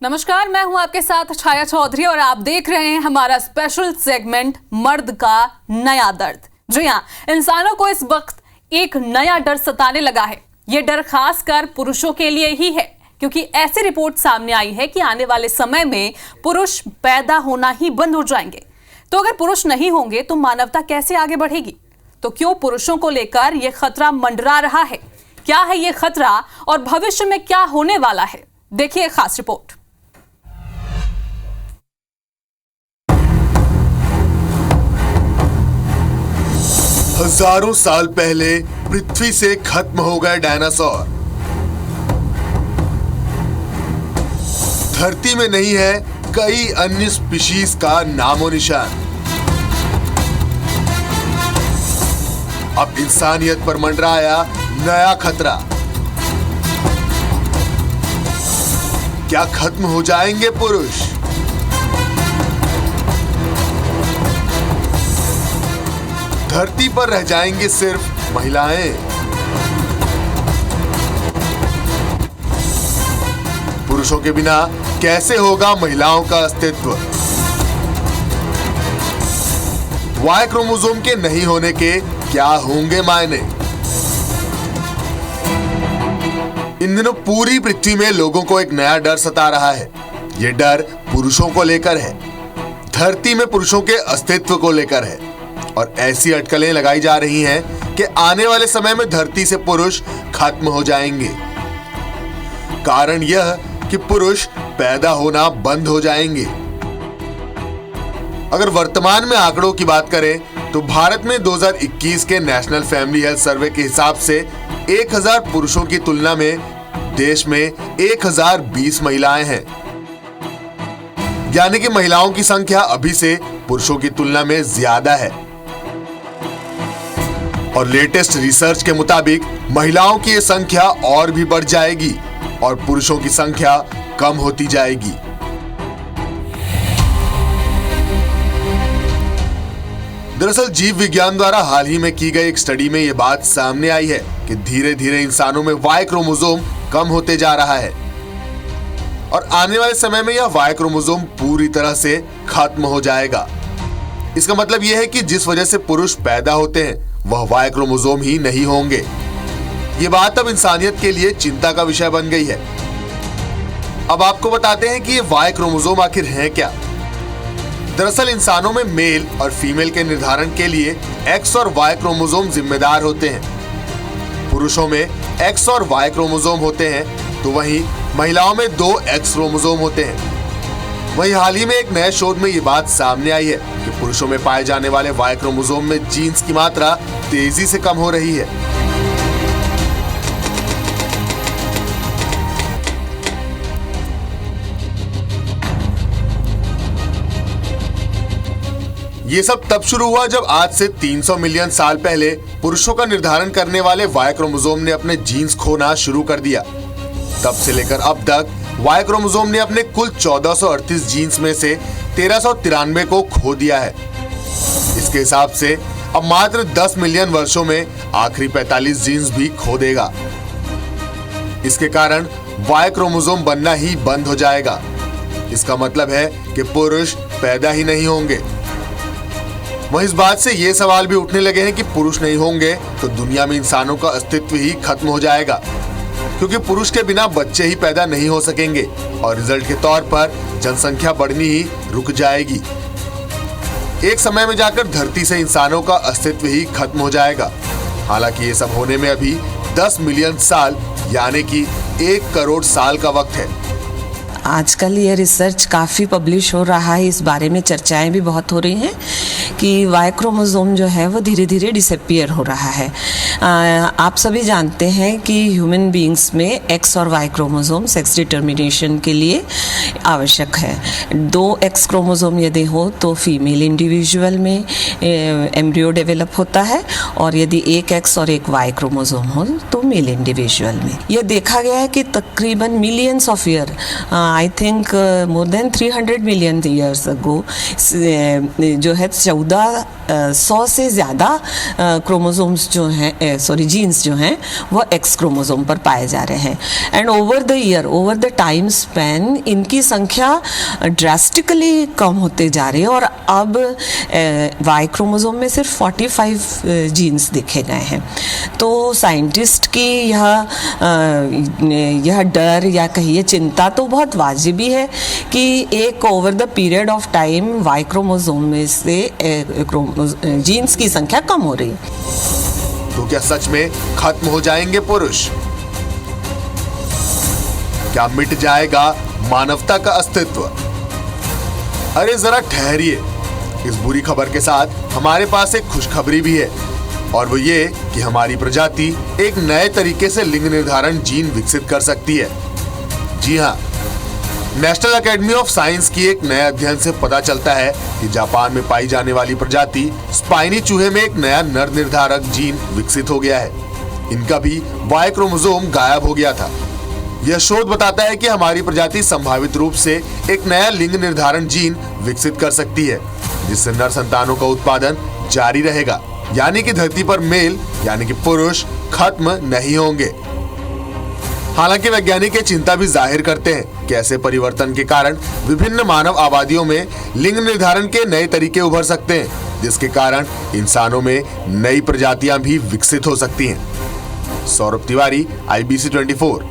नमस्कार, मैं हूं आपके साथ छाया चौधरी और आप देख रहे हैं हमारा स्पेशल सेगमेंट मर्द का नया दर्द। जी हां, इंसानों को इस वक्त एक नया डर सताने लगा है। ये डर खासकर पुरुषों के लिए ही है, क्योंकि ऐसी रिपोर्ट सामने आई है कि आने वाले समय में पुरुष पैदा होना ही बंद हो जाएंगे। तो अगर पुरुष नहीं होंगे तो मानवता कैसे आगे बढ़ेगी? तो क्यों पुरुषों को लेकर यह खतरा मंडरा रहा है? क्या है ये खतरा और भविष्य में क्या होने वाला है? देखिए खास रिपोर्ट। हजारों साल पहले पृथ्वी से खत्म हो गए डायनासोर। धरती में नहीं है कई अन्य स्पीशीज का नामो निशान। अब इंसानियत पर मंडराया नया खतरा। क्या खत्म हो जाएंगे पुरुष? धरती पर रह जाएंगे सिर्फ महिलाएं। पुरुषों के बिना कैसे होगा महिलाओं का अस्तित्व? वाई क्रोमोसोम के नहीं होने के क्या होंगे मायने? इन दिनों पूरी पृथ्वी में लोगों को एक नया डर सता रहा है। यह डर पुरुषों को लेकर है, धरती में पुरुषों के अस्तित्व को लेकर है। और ऐसी अटकलें लगाई जा रही हैं कि आने वाले समय में धरती से पुरुष खत्म हो जाएंगे। कारण यह कि पुरुष पैदा होना बंद हो जाएंगे। अगर वर्तमान में आंकड़ों की बात करें तो भारत में 2021 के नेशनल फैमिली हेल्थ सर्वे के हिसाब से 1000 पुरुषों की तुलना में देश में 1020 महिलाएं हैं। यानी कि महिलाओं की संख्या अभी से पुरुषों की तुलना में ज्यादा है। और लेटेस्ट रिसर्च के मुताबिक महिलाओं की यह संख्या और भी बढ़ जाएगी और पुरुषों की संख्या कम होती जाएगी। दरअसल जीव विज्ञान द्वारा हाल ही में की गई एक स्टडी में यह बात सामने आई है कि धीरे धीरे इंसानों में वाई क्रोमोसोम कम होते जा रहा है और आने वाले समय में यह वाई क्रोमोसोम पूरी तरह से खत्म हो जाएगा। इसका मतलब यह है कि जिस वजह से पुरुष पैदा होते हैं वह वाई क्रोमोसोम ही नहीं होंगे। ये बात अब इंसानियत के लिए चिंता का विषय बन गई है। अब आपको बताते हैं कि ये वाई क्रोमोसोम आखिर हैं क्या। दरअसल इंसानों में मेल और फीमेल के निर्धारण के लिए एक्स और वाई क्रोमोसोम जिम्मेदार होते हैं। पुरुषों में एक्स और वाई क्रोमोसोम होते हैं, तो वहीं महिलाओं में 2 एक्स क्रोमोसोम होते हैं। वहीं हाल ही में एक नए शोध में ये बात सामने आई है कि पुरुषों में पाए जाने वाले वाई क्रोमोसोम में जीन्स की मात्रा तेजी से कम हो रही है। ये सब तब शुरू हुआ जब आज से 300 मिलियन साल पहले पुरुषों का निर्धारण करने वाले वाई क्रोमोसोम ने अपने जीन्स खोना शुरू कर दिया। तब से लेकर अब तक वाई क्रोमोसोम ने अपने कुल 1438 जीन्स में से 1393 को खो दिया है। इसके हिसाब से अब मात्र 10 मिलियन वर्षों में आखिरी 45 जीन्स भी खो देगा। इसके कारण वाई क्रोमोसोम बनना ही बंद हो जाएगा। इसका मतलब है कि पुरुष पैदा ही नहीं होंगे। वहीं इस बात से ये सवाल भी उठने लगे हैं कि पुरुष नहीं होंगे तो दुनिया में इंसानों का अस्तित्व ही खत्म हो जाएगा, क्योंकि पुरुष के बिना बच्चे ही पैदा नहीं हो सकेंगे और रिजल्ट के तौर पर जनसंख्या बढ़नी ही रुक जाएगी। एक समय में जाकर धरती से इंसानों का अस्तित्व ही खत्म हो जाएगा। हालांकि ये सब होने में अभी 10 मिलियन साल यानी कि 1 करोड़ साल का वक्त है। आजकल ये रिसर्च काफ़ी पब्लिश हो रहा है, इस बारे में चर्चाएं भी बहुत हो रही हैं कि वाई क्रोमोसोम जो है वो धीरे धीरे डिसअपीयर हो रहा है। आप सभी जानते हैं कि ह्यूमन बीइंग्स में एक्स और वाई क्रोमोसोम सेक्स डिटर्मिनेशन के लिए आवश्यक है। 2 एक्स क्रोमोसोम यदि हो तो फीमेल इंडिविजुअल में एम्ब्रियो डेवलप होता है, और यदि 1 एक्स और 1 वाई क्रोमोसोम हो तो मेल इंडिविजुअल में। यह देखा गया है कि तकरीबन millions of year, I think more than 300 million years ago, जो है 1400 से ज़्यादा क्रोमोसोम्स जो हैं जीन्स जो हैं वो एक्स क्रोमोसोम पर पाए जा रहे हैं। And over the year, over the time span इनकी संख्या ड्रास्टिकली कम होते जा रही है और अब वाई क्रोमोसोम में सिर्फ 45 जीन्स देखे गए हैं। तो साइंटिस्ट की यह डर या कहिए चिंता तो बहुत वाजिबी है कि एक over the period of time Y chromosome में से जीन्स की संख्या कम हो रही है। तो क्या सच में खत्म हो जाएंगे पुरुष? क्या मिट जाएगा मानवता का अस्तित्व? अरे जरा ठहरिए, इस बुरी खबर के साथ हमारे पास एक खुशखबरी भी है, और वो ये कि हमारी प्रजाति एक नए तरीके से लिंग निर्धारण जीन विकसित कर सकती है। जी हाँ, नेशनल एकेडमी ऑफ साइंस की एक नए अध्ययन से पता चलता है कि जापान में पाई जाने वाली प्रजाति स्पाइनी चूहे में एक नया नर निर्धारक जीन विकसित हो गया है। इनका भी वाई क्रोमोसोम गायब हो गया था। यह शोध बताता है कि हमारी प्रजाति संभावित रूप से एक नया लिंग निर्धारण जीन विकसित कर सकती है, जिससे नर संतानों का उत्पादन जारी रहेगा, यानी कि धरती पर मेल यानी कि पुरुष खत्म नहीं होंगे। हालांकि वैज्ञानिक ये चिंता भी जाहिर करते हैं कि ऐसे परिवर्तन के कारण विभिन्न मानव आबादियों में लिंग निर्धारण के नए तरीके उभर सकते हैं, जिसके कारण इंसानों में नई प्रजातियां भी विकसित हो सकती हैं। सौरभ तिवारी, IBC 24।